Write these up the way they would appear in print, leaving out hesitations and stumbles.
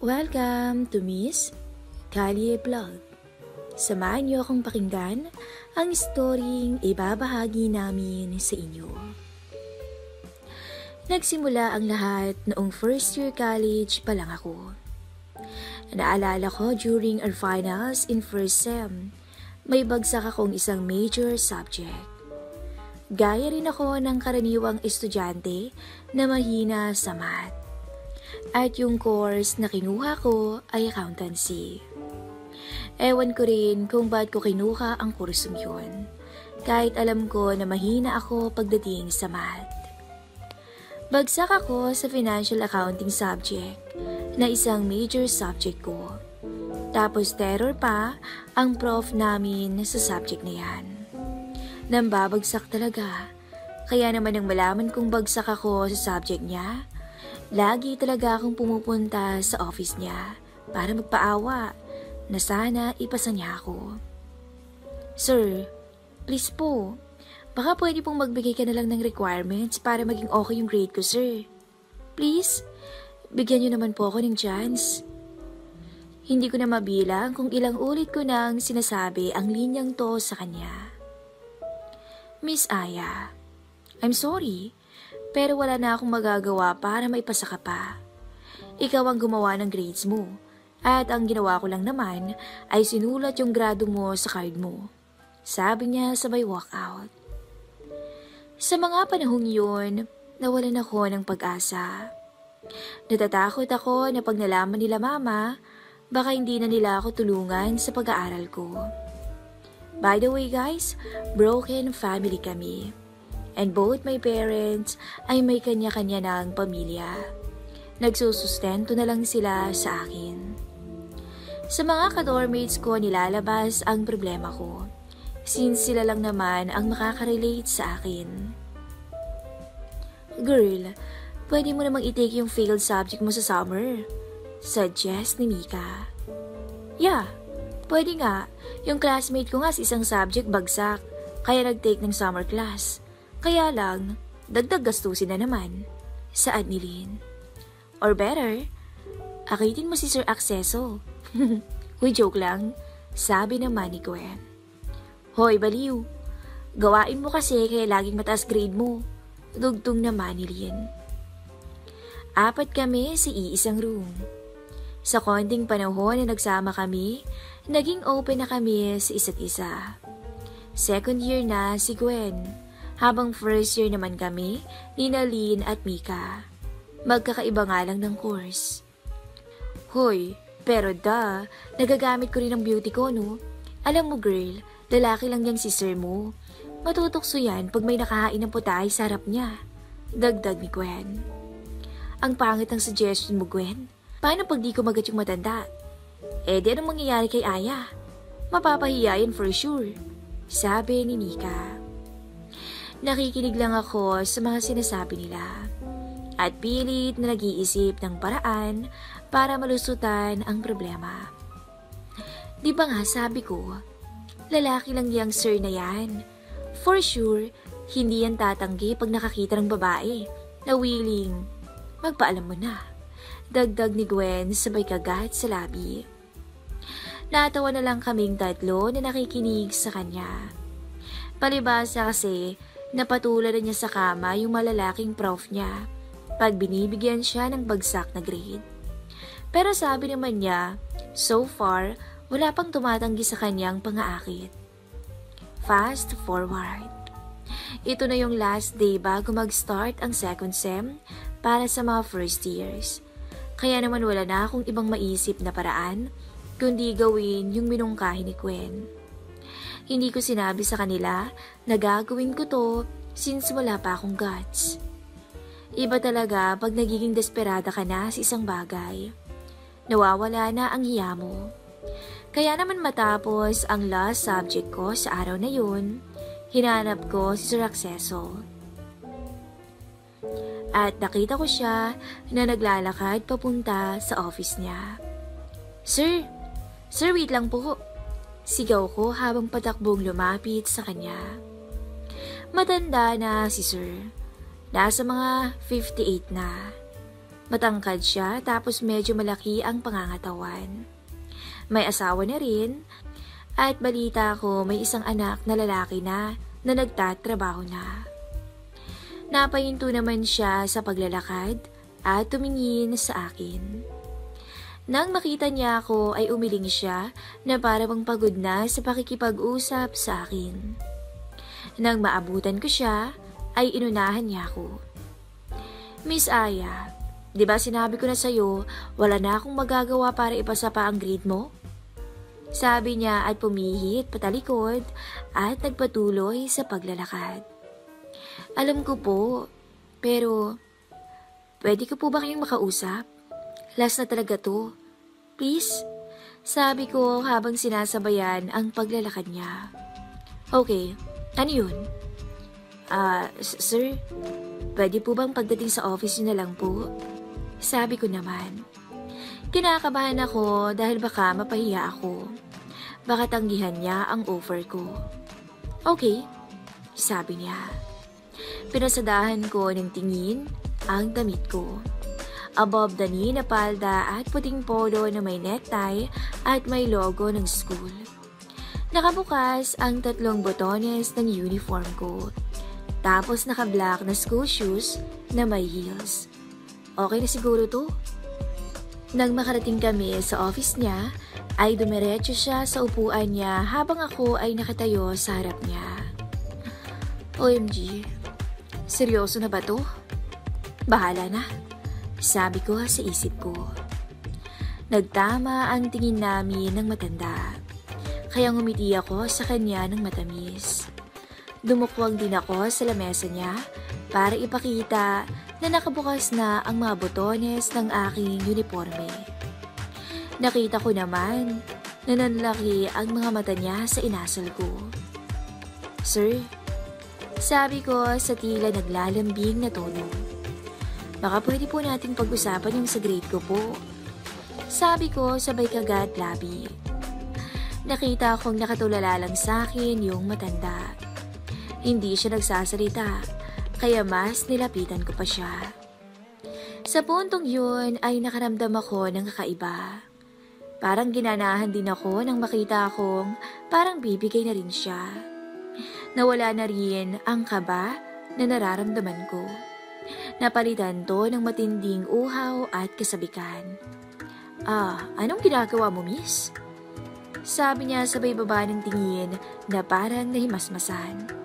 Welcome to Miss Callie Vlog. Samahan niyo akong pakinggan ang storying ibabahagi namin sa inyo. Nagsimula ang lahat noong first year college pa lang ako. Naalala ko during our finals in first sem, may bagsak akong isang major subject. Gaya rin ako ng karaniwang estudyante na mahina sa math. At yung course na kinuha ko ay accountancy. Ewan ko rin kung ba't ko kinuha ang kursong yun, kahit alam ko na mahina ako pagdating sa math. Bagsak ako sa financial accounting subject na isang major subject ko. Tapos terror pa ang prof namin sa subject na yan. Nambabagsak talaga, kaya naman nang malaman kong bagsak ako sa subject niya, lagi talaga akong pumupunta sa office niya para magpaawa na sana ipasa niya ako. Sir, please po, baka pwede pong magbigay ka na lang ng requirements para maging okay yung grade ko, sir. Please, bigyan niyo naman po ako ng chance. Hindi ko na mabilang kung ilang ulit ko nang sinasabi ang linyang to sa kanya. Miss Aya, I'm sorry, pero wala na akong magagawa para maipasa ka pa. Ikaw ang gumawa ng grades mo, at ang ginawa ko lang naman ay sinulat yung grado mo sa card mo. Sabi niya sabay walkout. Sa mga panahong yun, nawalan ako ng pag-asa. Natatakot ako na pag nalaman nila mama, baka hindi na nila ako tulungan sa pag-aaral ko. By the way guys, broken family kami. And both my parents ay may kanya-kanya ng pamilya. Nagsusustento na lang sila sa akin. Sa mga ka-dormmates ko nilalabas ang problema ko, since sila lang naman ang makaka-relate sa akin. Girl, pwede mo namang i-take yung failed subject mo sa summer. Suggest ni Mika. Yeah, pwede nga. Yung classmate ko nga sa isang subject bagsak, kaya nag-take ng summer class. Kaya lang, dagdag gastusin na naman. Saad ni Lynn. Or better, akitin mo si Sir Acceso. Huy, joke lang. Sabi naman ni Gwen. Hoy, baliw. Gawain mo kasi kaya laging mataas grade mo. Dugtong naman ni Lynn. 4 kami sa iisang room. Sa konting panahon na nagsama kami, naging open na kami sa isa't isa. Second year na si Gwen. Habang first year naman kami, ni Lynn at Mika. Magkakaiba nga lang ng course. Hoy, pero nagagamit ko rin ang beauty ko, no? Alam mo girl, lalaki lang yang si sir mo. Matutokso yan pag may nakahain ng putay sa harap niya. Dagdag ni Gwen. Ang pangit ng suggestion mo, Gwen. Paano pag di ko magat yung matanda? Eh, di anong mangyayari kay Aya? Mapapahiya yan for sure. Sabi ni Mika. Nakikinig lang ako sa mga sinasabi nila at pilit na nag-iisip ng paraan para malusutan ang problema. Di ba nga sabi ko, lalaki lang yang sir na yan. For sure, hindi yan tatanggi pag nakakita ng babae na willing. Magpaalam mo na. Dagdag ni Gwen sabay kagat sa labi. Natawa na lang kaming tatlo na nakikinig sa kanya. Palibasa kasi, napatulan niya sa kama yung malalaking prof niya pag binibigyan siya ng bagsak na grade. Pero sabi naman niya, so far, wala pang tumatanggi sa kanyang pangaakit. Fast forward. Ito na yung last day bago mag-start ang second sem para sa mga first years. Kaya naman wala na akong ibang maisip na paraan kundi gawin yung minungkahi ni Gwen. Hindi ko sinabi sa kanila na gagawin ko to since wala pa akong guts. Iba talaga pag nagiging desperada ka na sa isang bagay. Nawawala na ang hiya mo. Kaya naman matapos ang last subject ko sa araw na yun, hinanap ko si Sir Acceso. At nakita ko siya na naglalakad papunta sa office niya. Sir, wait lang po. Sigaw ko habang patakbong lumapit sa kanya. Matanda na si Sir. Nasa mga 58 na. Matangkad siya tapos medyo malaki ang pangangatawan. May asawa na rin at balita ko may isang anak na lalaki na nagtatrabaho na. Napahinto naman siya sa paglalakad at tumingin sa akin. Nang makita niya ako ay umiling siya na para bang pagod na sa pakikipag-usap sa akin. Nang maabutan ko siya ay inunahan niya ako. Miss Aya, di ba sinabi ko na sa'yo wala na akong magagawa para ipasa pa ang grade mo? Sabi niya at pumihit patalikod at nagpatuloy sa paglalakad. Alam ko po, pero pwede ko po ba kayong makausap? Last na talaga to. Please? Sabi ko habang sinasabayan ang paglalakad niya. Okay, ano yun? Sir, pwede po bang pagdating sa office niyo na lang po? Sabi ko naman. Kinakabahan ako dahil baka mapahiya ako. Baka tanggihan niya ang offer ko. Okay, sabi niya. Pinasadahan ko ng tingin ang damit ko. Above the knee na palda at puting polo na may necktie at may logo ng school. Nakabukas ang 3 botones ng uniform ko. Tapos naka-black na school shoes na may heels. Okay na siguro to? Nang makarating kami sa office niya, ay dumiretso siya sa upuan niya habang ako ay nakatayo sa harap niya. OMG, seryoso na ba to? Bahala na, sabi ko sa isip ko. Nagtama ang tingin namin ng matanda, kaya ngumiti ako sa kanya ng matamis. Dumukwag din ako sa lamesa niya para ipakita na nakabukas na ang mga botones ng aking uniforme. Nakita ko naman na nanlaki ang mga mata niya sa inasal ko. Sir, sabi ko sa tila naglalambing na tono. Baka pwede po nating pag-usapan yung sa grade ko po. Sabi ko sabay kagat labi. Nakita kong nakatulala lang sa akin yung matanda. Hindi siya nagsasalita, kaya mas nilapitan ko pa siya. Sa puntong yun ay nakaramdam ako ng kakaiba. Parang ginanahan din ako nang makita akong parang bibigay na rin siya. Nawala na rin ang kaba na nararamdaman ko. Napalitan to ng matinding uhaw at kasabikan. Anong ginagawa mo, miss? Sabi niya sabay baba ng tingin na parang nahimasmasan.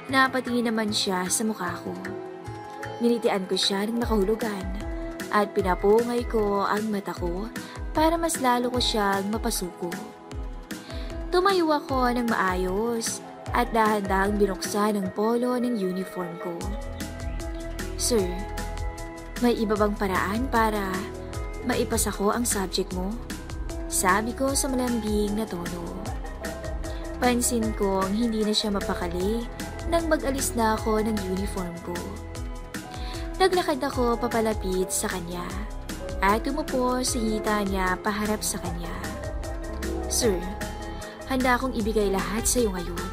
Napatingin naman siya sa mukha ko. Ninitian ko siya ng makahulugan at pinapungay ko ang mata ko para mas lalo ko siyang mapasuko. Tumayo ako ng maayos at dahan-dahang binuksan ang polo ng uniform ko. Sir, may iba bang paraan para maipasa ko ang subject mo? Sabi ko sa malambing na tono. Pansin kong hindi na siya mapakali nang mag-alis na ako ng uniform ko. Naglakad ako papalapit sa kanya at umupo sa hita niya paharap sa kanya. Sir, handa akong ibigay lahat sa iyo ngayon,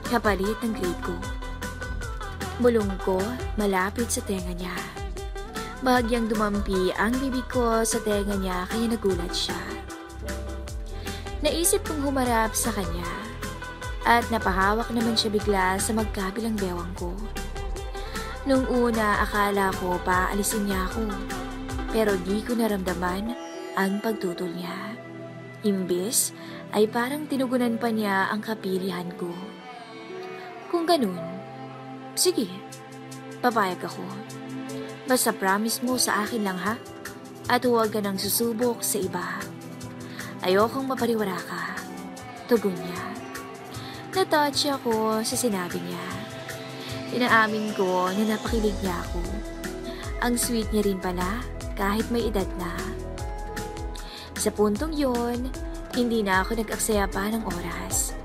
kapalit ng grade ko. Bulong ko malapit sa tenga niya. Bahagyang dumampi ang bibig ko sa tenga niya kaya nagulat siya. Naisip kong humarap sa kanya at napahawak naman siya bigla sa magkabilang bewang ko. Nung una akala ko paalisin niya ako, pero di ko naramdaman ang pagtutol niya. Imbes ay parang tinugunan pa niya ang kapilihan ko. Kung ganun, sige, papayag ako. Basta promise mo sa akin lang ha, at huwag ka nang susubok sa iba. Ayokong mapariwara ka, tugon niya. Natouch ako sa sinabi niya. Inaamin ko na napakilig niya ako. Ang sweet niya rin pala kahit may edad na. Sa puntong yon, hindi na ako nag-aksaya pa ng oras.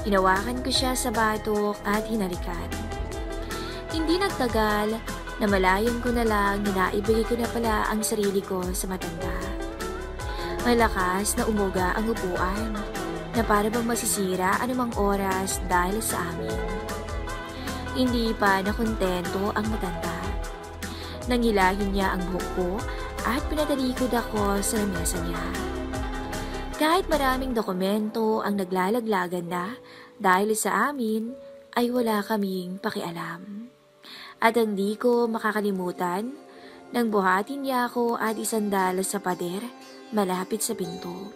Hinawakan ko siya sa batok at hinalikan. Hindi nagtagal na malayan ko na lang na naibigay ko na pala ang sarili ko sa matanda. Malakas na umuga ang upuan na para bang masisira anumang oras dahil sa amin. Hindi pa nakontento ang matanda. Nangilahin niya ang buhok ko at pinatalikod ako sa lamesa niya. Kahit maraming dokumento ang naglalaglagan na dahil sa amin, ay wala kaming pakialam. At hindi ko makakalimutan nang buhatin niya ako at isandal sa pader malapit sa pinto.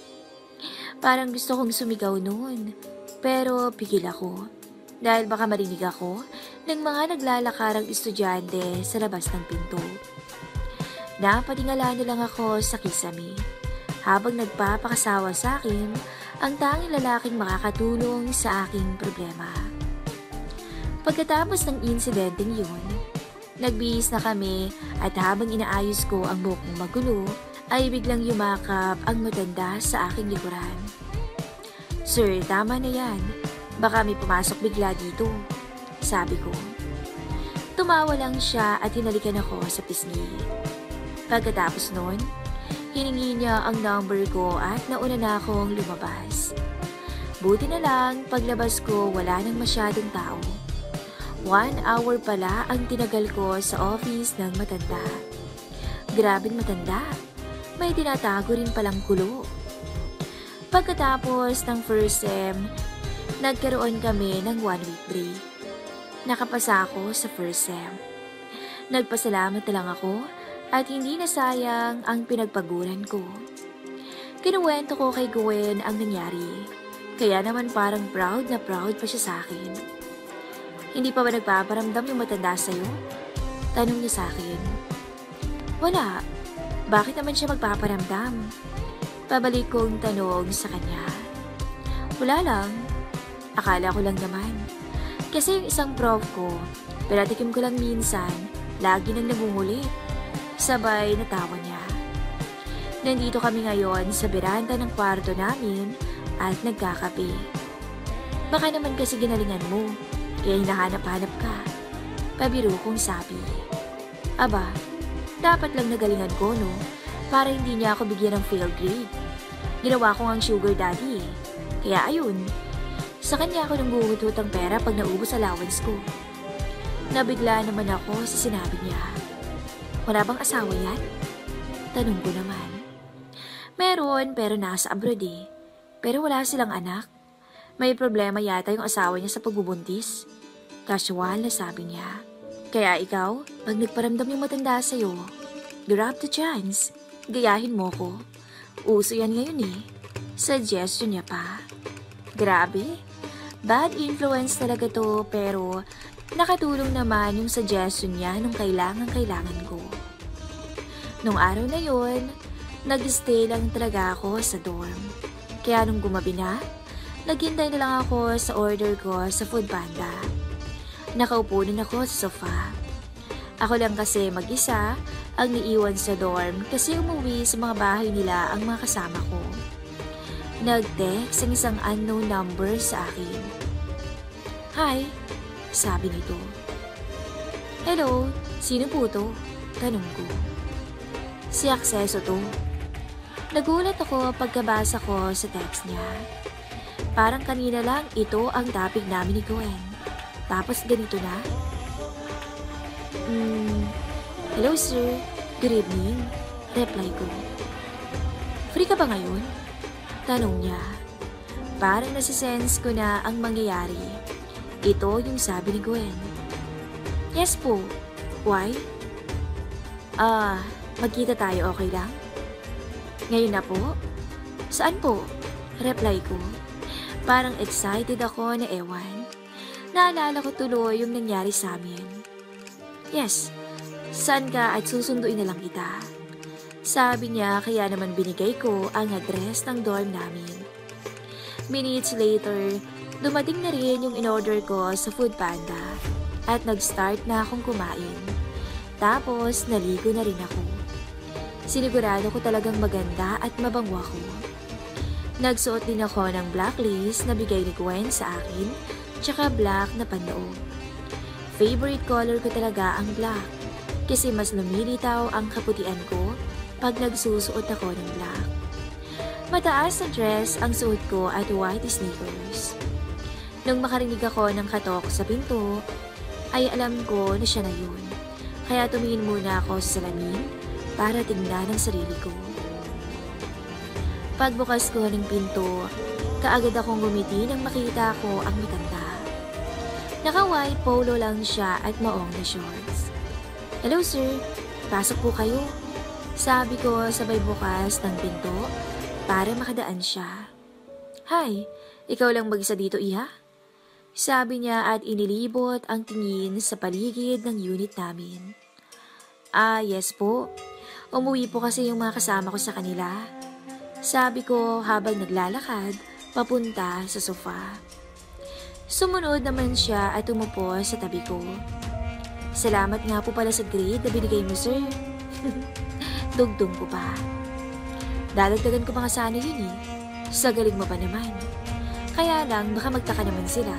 Parang gusto kong sumigaw noon, pero pigil ako dahil baka marinig ako ng mga naglalakarang estudyante sa labas ng pinto. Napatingala na lang ako sa kisame habang nagpapakasawa sa akin ang tanging lalaking makakatulong sa aking problema. Pagkatapos ng insidenteng yun, nagbihis na kami at habang inaayos ko ang buhok kong magulo, ay biglang yumakap ang matanda sa aking likuran. "Sir, tama na yan. Baka may pumasok bigla dito," sabi ko. Tumawa lang siya at hinalikan ako sa pisngi. Pagkatapos nun, hiningi niya ang number ko at nauna na akong lumabas. Buti na lang, paglabas ko wala nang masyadong tao. 1 hour pala ang tinagal ko sa office ng matanda. Grabing matanda. May tinatago rin palang kulo. Pagkatapos ng first sem, nagkaroon kami ng 1-week break. Nakapasa ako sa first sem. Nagpasalamat na lang ako at hindi nasayang ang pinagpaguran ko. Kinuwento ko kay Gwen ang nangyari, kaya naman parang proud na proud pa siya sa akin. "Hindi pa ba nagpaparamdam yung matanda sa'yo?" tanong niya sa akin. "Wala. Bakit naman siya magpaparamdam?" Pabalik kong tanong sa kanya. "Wala lang. Akala ko lang naman. Kasi yung isang prof ko, pinatikim ko lang minsan, lagi nang nangungulit." Sabay natawa niya. Nandito kami ngayon sa beranda ng kwarto namin at nagkakape. "Baka naman kasi ginalingan mo, kaya hinahanap-hanap ka." Pabiro kong sabi. "Aba, dapat lang nagalingan ko, no? Para hindi niya ako bigyan ng fail grade. Ginawa ko ang sugar daddy eh. Kaya ayun, sa kanya ako nangguhutot ang pera pag naubos allowance ko." Nabigla naman ako sa sinabi niya. "Wala bang asawa yan?" Tanong ko naman. "Meron, pero nasa abroad eh. Pero wala silang anak. May problema yata yung asawa niya sa pagbubuntis." Casual na sabi niya. "Kaya ikaw, pag nagparamdam yung matanda sa'yo, grab the chance. Gayahin mo ko. Uso yan ngayon eh." Suggestion niya pa. Grabe. Bad influence talaga to, pero nakatulong naman yung suggestion niya nung kailangan ko. Nung araw na yon, nag-stay lang talaga ako sa dorm. Kaya nung gumabi na, naghintay na lang ako sa order ko sa Foodpanda. Nakaupo din ako sa sofa. Ako lang kasi mag-isa ang niiwan sa dorm kasi umuwi sa mga bahay nila ang mga kasama ko. Nag-text ang isang unknown number sa akin. "Hi," sabi nito. "Hello, sino po to?" tanong ko. "Si Akseso to." Nagulat ako pagkabasa ko sa text niya. Parang kanina lang ito ang topic namin ni Gwen. Tapos ganito na. "Hello sir, good evening," reply ko. "Free ka ba ngayon?" tanong niya. Parang nasisense ko na ang mangyayari. Ito yung sabi ni Gwen. "Yes po. Why?" Magkita tayo, okay lang?" "Ngayon na po?" "Saan po?" reply ko. Parang excited ako na ewan. Naalala ko tuloy yung nangyari sa amin. "Yes, saan ka at susunduin na lang kita?" Sabi niya, kaya naman binigay ko ang address ng dorm namin. Minutes later, dumating na rin yung in-order ko sa Foodpanda at nag-start na akong kumain. Tapos naligo na rin ako. Sinigurado ko talagang maganda at mabango ako. Nagsuot din ako ng black lace na bigay ni Gwen sa akin, tsaka black na panloob. Favorite color ko talaga ang black kasi mas lumilitaw ang kaputian ko pag nagsusuot ako ng black. Mataas na dress ang suot ko at white sneakers. Nung makarinig ako ng katok sa pinto, ay alam ko na siya na yun. kaya tumingin muna ako sa salamin para tingnan ang sarili ko. Pagbukas ko ng pinto, kaagad akong gumiti nang makita ko ang matanda. Naka-white polo lang siya at maong na shorts. "Hello sir, pasok po kayo." Sabi ko sabay bukas ng pinto para makadaan siya. "Hi, ikaw lang mag-isa dito, iha?" Sabi niya at inilibot ang tingin sa paligid ng unit namin. Yes po. Umuwi po kasi yung mga kasama ko sa kanila." Sabi ko habang naglalakad papunta sa sofa. Sumunod naman siya at umupo sa tabi ko. "Salamat nga po pala sa grade na binigay mo, sir." Dugtong ko pa. "Dadagdagan ko pa nga sana yun eh. Sa galing mo pa naman. Kaya lang baka magtaka naman sila."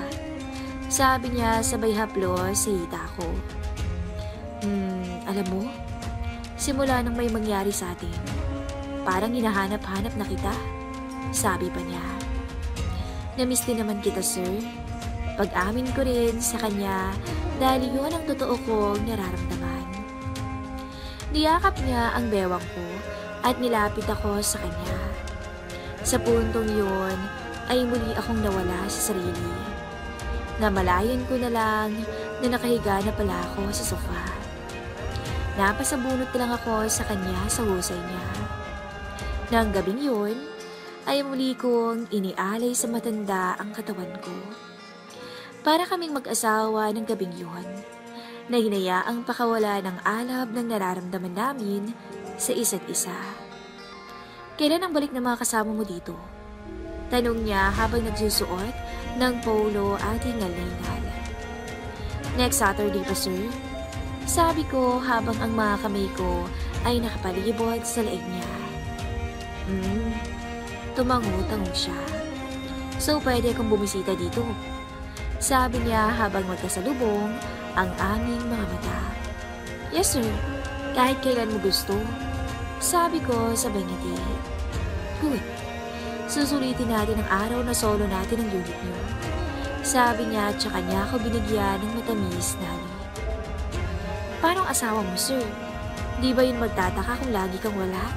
Sabi niya sabay haplos sa hita ko. Alam mo, simula nang may mangyari sa atin, parang hinahanap-hanap na kita." Sabi pa niya. "Namiss din naman kita, sir." Pag-amin ko rin sa kanya dahil yun ang totoo kong nararamdaman. Niyakap niya ang bewang ko at nilapit ako sa kanya. Sa puntong yun ay muli akong nawala sa sarili. Namalayan ko na lang na nakahiga na pala ako sa sofa. Napasabunot lang ako sa kanya sa husay niya. Nang gabing yun, ay muli kong inialay sa matanda ang katawan ko. Para kaming mag-asawa ng gabing yun, na hinayaang pakawala ng alab ng nararamdaman namin sa isa't isa. "Kailan ang balik ng mga kasama mo dito?" Tanong niya habang nagsusuot ng polo at hingal-hingal. "Next Saturday pa, sir." Sabi ko habang ang mga kamay ko ay nakapalibot sa leeg niya. Tumango-tango siya. "So pwede akong bumisita dito?" Sabi niya habang magkasalubong ang aming mga mata. "Yes sir, kahit kailan mo gusto." Sabi ko sabay ngiti. "Good. Susulitin natin ang araw na solo natin ang unit niyo." Sabi niya at saka niya ako binigyan ng matamis na halik. "Parang asawa mo sir, di ba yun magtataka kung lagi kang wala?"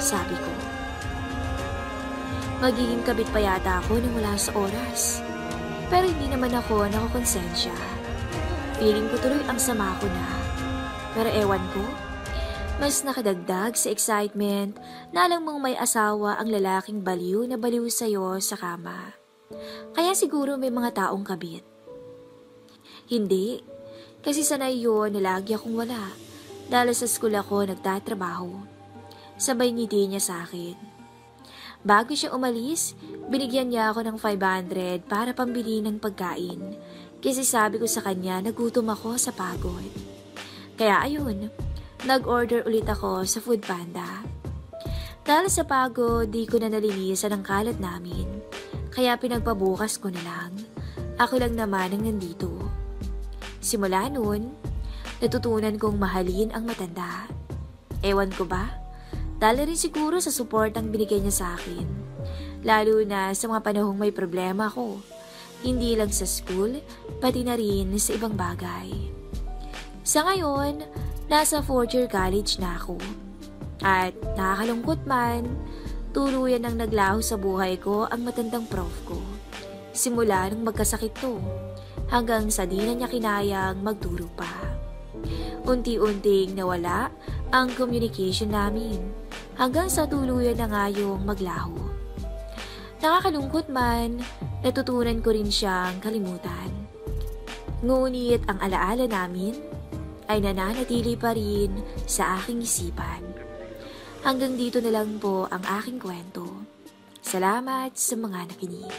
Sabi ko. Magiging kabit pa yata ako nang wala sa oras. Pero hindi naman ako nakukonsensya. Feeling ko tuloy ang sama ko na. Pero ewan ko, mas nakadagdag sa excitement na alam mong may asawa ang lalaking baliw na baliw sa'yo sa kama. Kaya siguro may mga taong kabit. Hindi, kasi sanay yun na lagi akong wala. Dahil sa school ako nagtatrabaho. Sabay ngiti niya sa akin. Bago siya umalis, binigyan niya ako ng 500 para pambili ng pagkain. Kasi sabi ko sa kanya nagutom ako sa pagod. Kaya ayun, nag-order ulit ako sa Foodpanda. Dahil sa pagod, di ko na nalinisan ang kalat namin. Kaya pinagpabukas ko na lang. Ako lang naman ang nandito. Simula noon, natutunan kong mahalin ang matanda. Ewan ko ba? Dahil rin siguro sa support ang binigay niya sa akin. Lalo na sa mga panahong may problema ako. Hindi lang sa school, pati na rin sa ibang bagay. Sa ngayon, nasa 4th year college na ako. At nakakalungkot man, tuluyan ang naglaho sa buhay ko ang matandang prof ko. Simula nang magkasakit to, hanggang sa di na niya kinayang magturo pa. Unti-unting nawala ang communication namin, hanggang sa tuluyan na nga yung maglaho. Nakakalungkot man, natutunan ko rin siyang kalimutan. Ngunit ang alaala namin ay nananatili pa rin sa aking isipan. Hanggang dito na lang po ang aking kwento. Salamat sa mga nakinig.